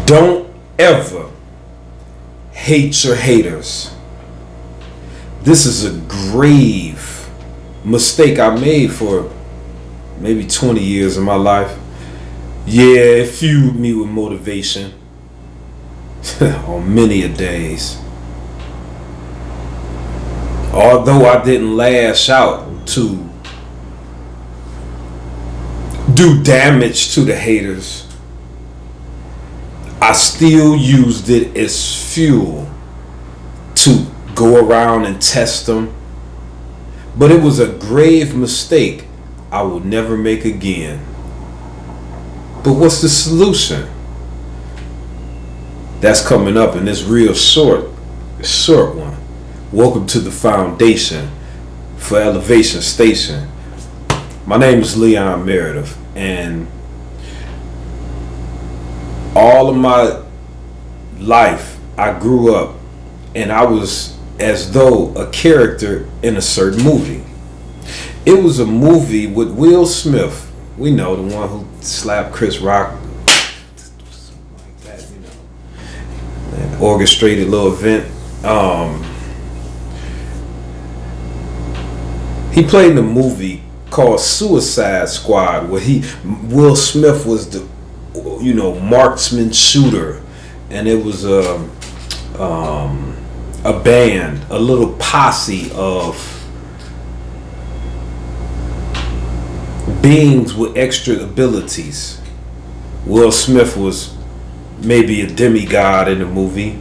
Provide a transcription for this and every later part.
Don't ever hate your haters. This is a grave mistake I made for maybe 20 years of my life. Yeah, it fueled me with motivation on many a days. Although I didn't lash out to do damage to the haters, I still used it as fuel to go around and test them. But it was a grave mistake I will never make again. But what's the solution? That's coming up in this real short one. Welcome to the foundation for Elevation Station. My name is Leon Meredith, and all of my life I grew up and I was as though a character in a certain movie. It was a movie with Will Smith. We know, the one who slapped Chris Rock, like that, an orchestrated little event. He played in a movie called Suicide Squad, where Will Smith was the marksman shooter, and it was a band, a little posse of beings with extra abilities. Will Smith was maybe a demigod in the movie,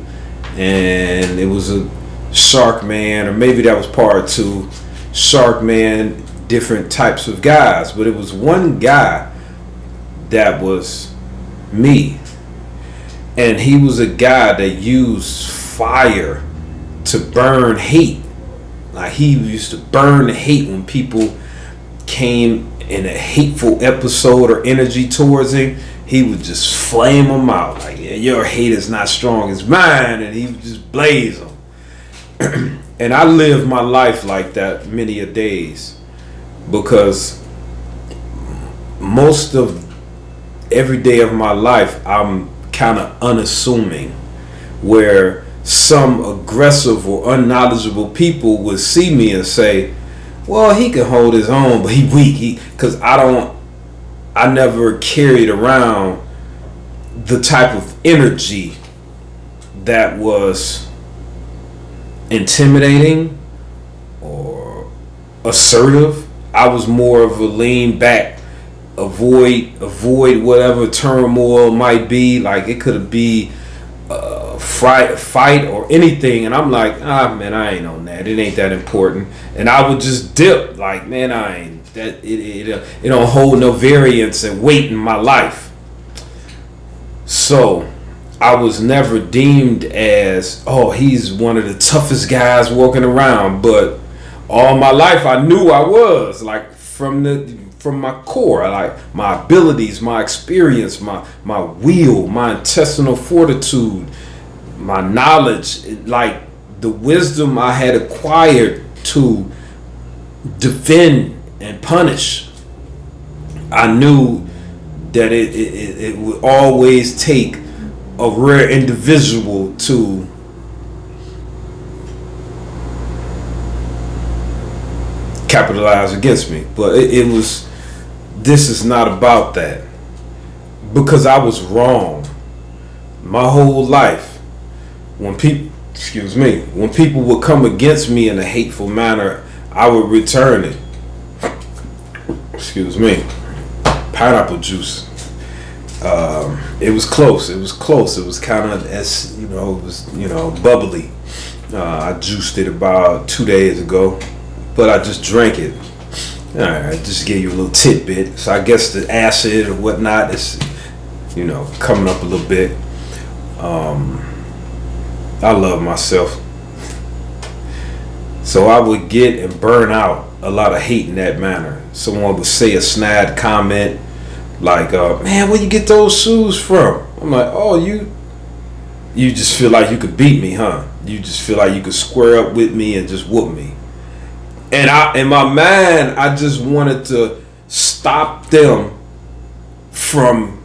and it was a Shark Man, or maybe that was part two. Shark Man, different types of guys, but it was one guy that was me, and he was a guy that used fire to burn hate. Like, he used to burn the hate when people came in a hateful episode or energy towards him. He would just flame them out, like, yeah, your hate is not strong as mine, and he would just blaze them. And I lived my life like that many a days, because most of every day of my life I'm kind of unassuming, where some aggressive or unknowledgeable people would see me and say, well, he can hold his own, but he weak. Because I never carried around the type of energy that was intimidating or assertive. I was more of a lean back, avoid whatever turmoil might be. Like, it could be fight or anything, and I'm like, man, I ain't on that. It ain't that important, and I would just dip. Like, man, I ain't that. It don't hold no variance and weight in my life. So I was never deemed as, oh, he's one of the toughest guys walking around. But all my life I knew I was, like, from my core, like my abilities, my experience, my will, my intestinal fortitude, my knowledge, like the wisdom I had acquired to defend and punish. I knew that it would always take a rare individual to capitalize against me. But this is not about that, because I was wrong my whole life. When people would come against me in a hateful manner, I would return it. Pineapple juice. It was close. It was kind of, as it was bubbly. I juiced it about 2 days ago, but I just drank it. All right, just give you a little tidbit. So I guess the acid or whatnot is, coming up a little bit. I love myself. So I would get and burn out a lot of hate in that manner. Someone would say a snide comment like, man, where you get those shoes from? I'm like, oh, you just feel like you could beat me, huh? You just feel like you could square up with me and just whoop me. And in my mind, I just wanted to stop them from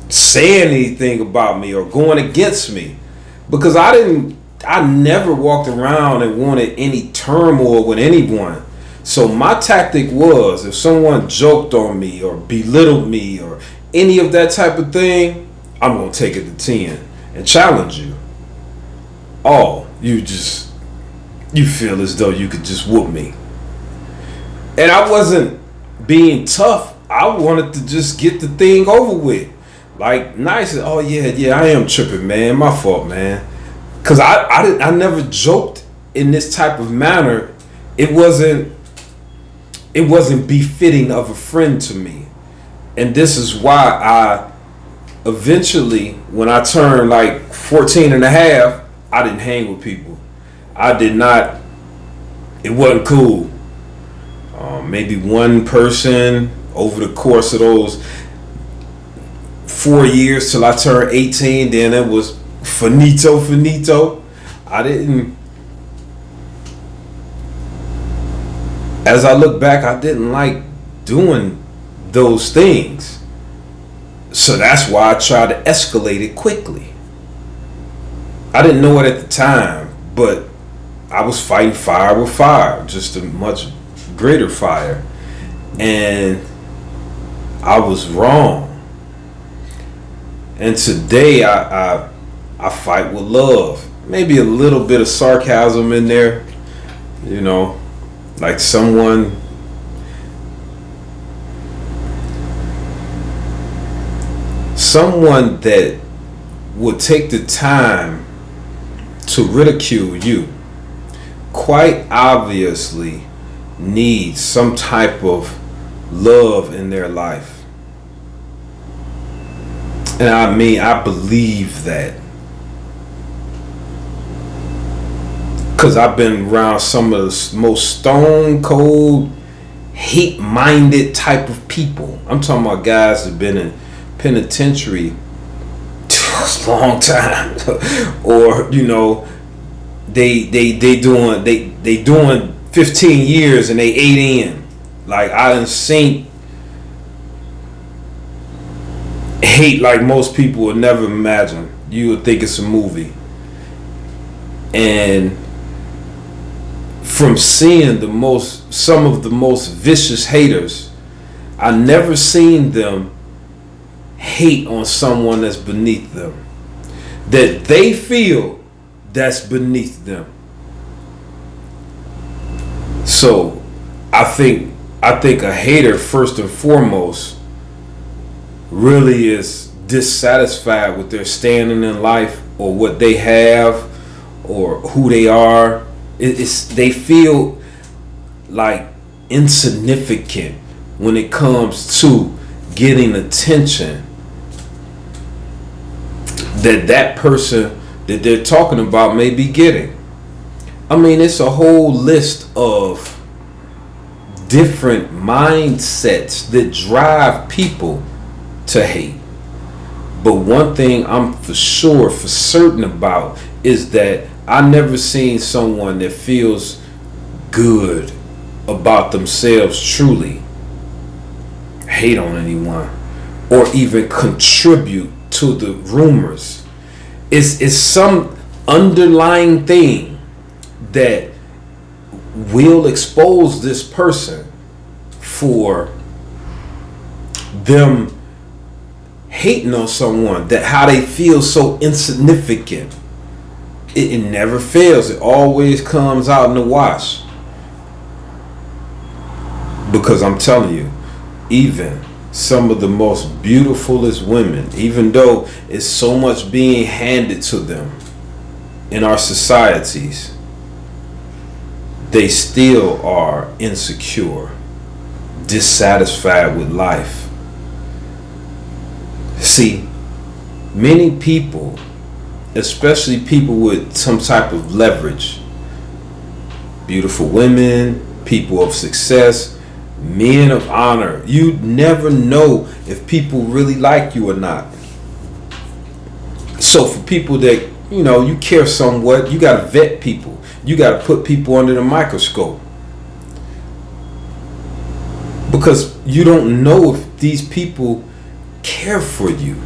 saying anything about me or going against me, because I never walked around and wanted any turmoil with anyone. So my tactic was, if someone joked on me or belittled me or any of that type of thing, I'm gonna take it to 10 and challenge you. Oh, you feel as though you could just whoop me. And I wasn't being tough. I wanted to just get the thing over with. Like, nice. Oh yeah, I am tripping, man. My fault, man. Cause I never joked in this type of manner. It wasn't befitting of a friend to me. And this is why I eventually, when I turned like 14 and a half, I didn't hang with people. I did not. It wasn't cool. Maybe one person over the course of those 4 years till I turned 18. Then it was finito. I didn't. As I look back, I didn't like doing those things. So that's why I tried to escalate it quickly. I didn't know it at the time, but I was fighting fire with fire, just a much greater fire. And I was wrong. And today I fight with love. Maybe a little bit of sarcasm in there, you know, like someone that would take the time to ridicule you quite obviously needs some type of love in their life. And I mean, I believe that. Because I've been around some of the most stone cold, hate-minded type of people. I'm talking about guys that have been in penitentiary a long time. Or, you know, they doing 15 years and they 8 in. Like, I done seen hate like most people would never imagine. You would think it's a movie. And from seeing some of the most vicious haters, I never seen them hate on someone that's beneath them, that they feel that's beneath them. So I think a hater, first and foremost, really is dissatisfied with their standing in life or what they have or who they are. They feel like insignificant when it comes to getting attention that person that they're talking about may be getting. I mean, it's a whole list of different mindsets that drive people to hate. But one thing I'm for certain about is that I never seen someone that feels good about themselves truly hate on anyone or even contribute to the rumors. It's some underlying thing that will expose this person for them hating on someone, that how they feel so insignificant. It never fails. It always comes out in the wash. Because I'm telling you, even some of the most beautifulest women, even though it's so much being handed to them in our societies, they still are insecure, dissatisfied with life. See, many people, especially people with some type of leverage, beautiful women, people of success, men of honor, you never know if people really like you or not. So for people that, you know, you care somewhat, you got to vet people. You got to put people under the microscope. Because you don't know if these people care for you.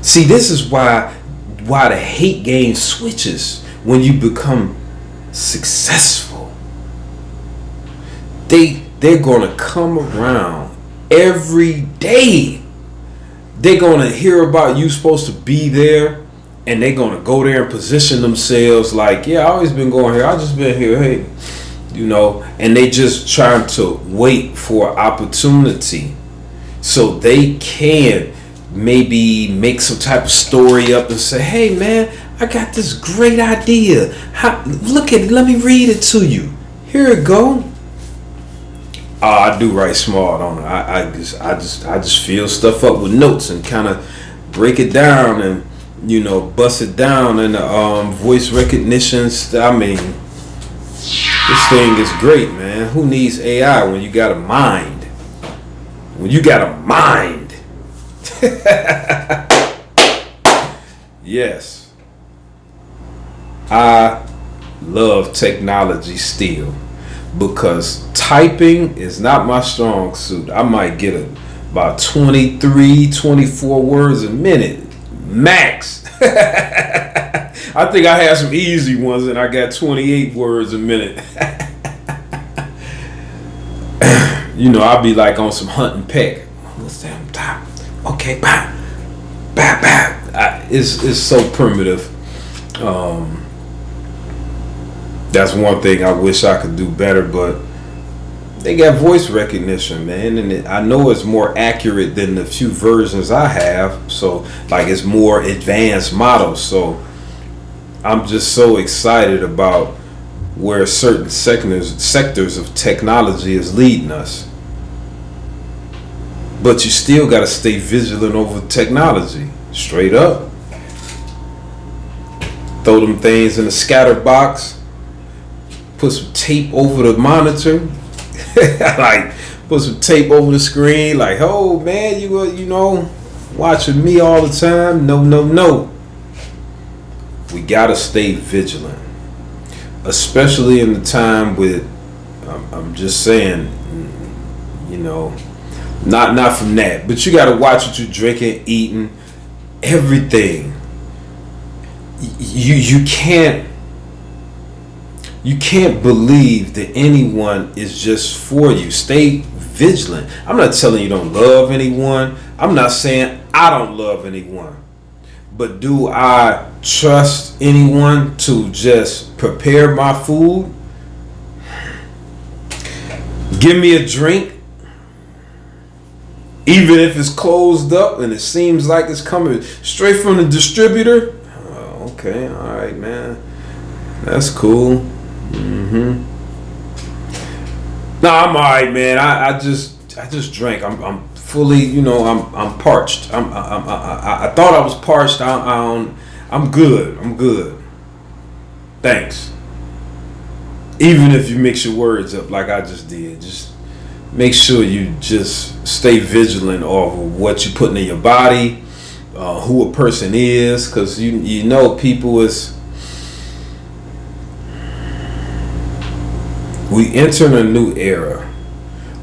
See, this is why the hate game switches when you become successful. They're gonna come around every day. They're gonna hear about you supposed to be there, and they're gonna go there and position themselves like, yeah, I always been going here. I just been here, hey, and they just trying to wait for opportunity so they can maybe make some type of story up and say, hey man, I got this great idea. Look at it, let me read it to you. Here it go. I do write smart on it. I just fill stuff up with notes and kind of break it down and bust it down in the voice recognition. I mean, this thing is great, man. Who needs AI when you got a mind? When you got a mind. Yes, I love technology still, because typing is not my strong suit. I might get about 23, 24 words a minute max. I think I had some easy ones and I got 28 words a minute. I'll be like on some hunt and peck. What's that time? Okay, bam, bam, bam. It's so primitive. That's one thing I wish I could do better, but they got voice recognition, man, and I know it's more accurate than the few versions I have. So, like, it's more advanced models. So, I'm just so excited about where certain sectors of technology is leading us. But you still got to stay vigilant over technology. Straight up. Throw them things in the scatter box. Put some tape over the monitor. Like, put some tape over the screen. Like, oh, man, you watching me all the time. No. We got to stay vigilant. Especially in the time with, I'm just saying, not from that, but you got to watch what you're drinking, eating, everything. You can't believe that anyone is just for you. Stay vigilant. I'm not telling you don't love anyone. I'm not saying I don't love anyone. But do I trust anyone to just prepare my food? Give me a drink? Even if it's closed up and it seems like it's coming straight from the distributor? Oh, okay, all right, man. That's cool. No, I'm all right, man. I just drank. I'm fully, I'm parched. I thought I was parched. I'm good. I'm good. Thanks. Even if you mix your words up like I just did, just make sure you just stay vigilant of what you're putting in your body, who a person is, because people is. We enter in a new era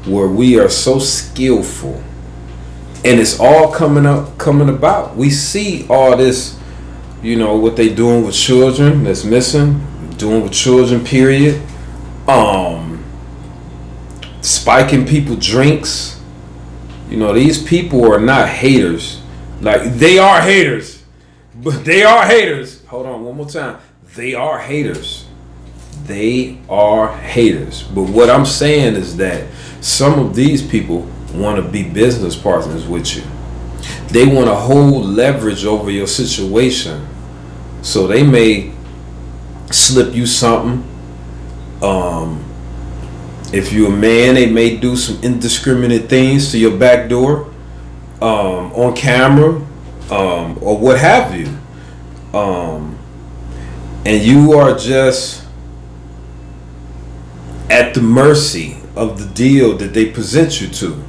where we are so skillful, and it's all coming about. We see all this, what they doing with children that's missing, doing with children, period. Spiking people drinks. These people are not haters. Like, they are haters, but they are haters. Hold on, one more time. They are haters. They are haters. But what I'm saying is that some of these people want to be business partners with you. They want to hold leverage over your situation. So they may slip you something. If you're a man, they may do some indiscriminate things to your back door, on camera, or what have you. And you are just at the mercy of the deal that they present you to.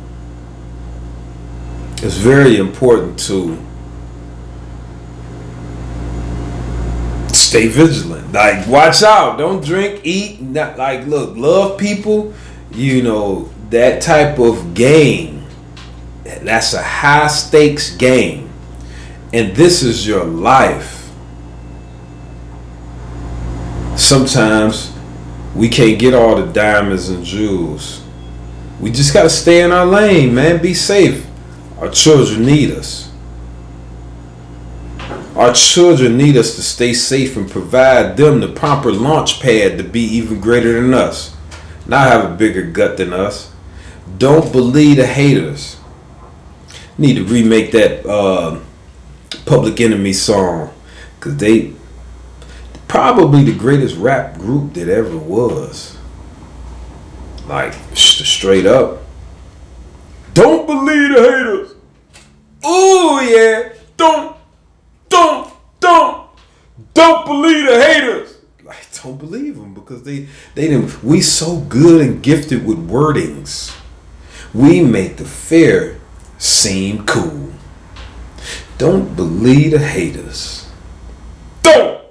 It's very important to stay vigilant. Like, watch out. Don't drink, eat. Not like, look, love people. That type of game. That's a high stakes game. and this is your life. Sometimes we can't get all the diamonds and jewels. We just gotta stay in our lane, man. Be safe. Our children need us. Our children need us to stay safe and provide them the proper launch pad to be even greater than us. Not have a bigger gut than us. Don't believe the haters. Need to remake that Public Enemy song, because they probably the greatest rap group that ever was. Like, straight up. Don't believe the haters. Ooh, yeah. Don't believe the haters. Like, don't believe them, because they didn't. We so good and gifted with wordings. We make the fear seem cool. Don't believe the haters. Don't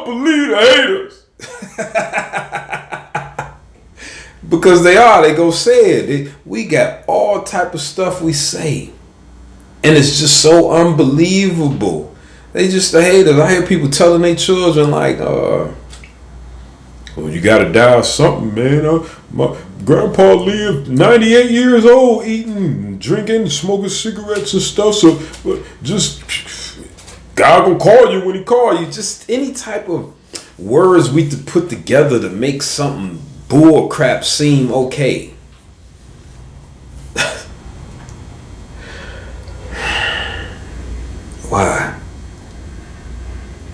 believe the haters. Because they go say it. We got all type of stuff we say, and it's just so unbelievable. They just the haters. I hear people telling their children like, well, you gotta die of something, man. My grandpa lived 98 years old, eating, drinking, smoking cigarettes and stuff. So just God gonna call you when he call you. Just any type of words we to put together to make something bull crap seem okay. Why?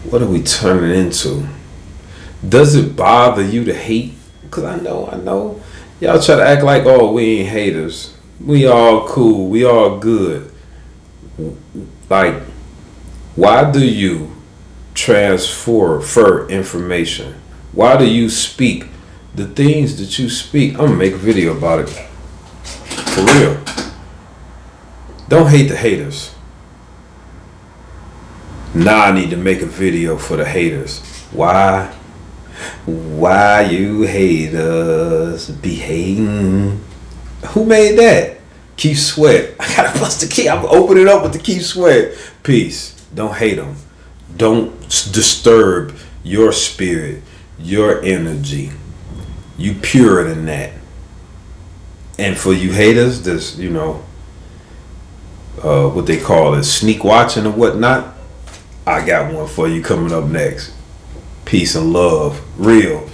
What are we turning into? Does it bother you to hate? Because I know. Y'all try to act like, oh, we ain't haters. We all cool. We all good. Like, why do you transfer information? Why do you speak the things that you speak? I'm going to make a video about it. For real. Don't hate the haters. Now I need to make a video for the haters. Why? Why you haters be hating? Who made that? Keith Sweat. I gotta bust the key. I'm gonna open it up with the Keith Sweat. Peace. Don't hate them. Don't disturb your spirit, your energy. You purer than that. And for you haters, there's, what they call it, sneak watching or whatnot. I got one for you coming up next. Peace and love. Real.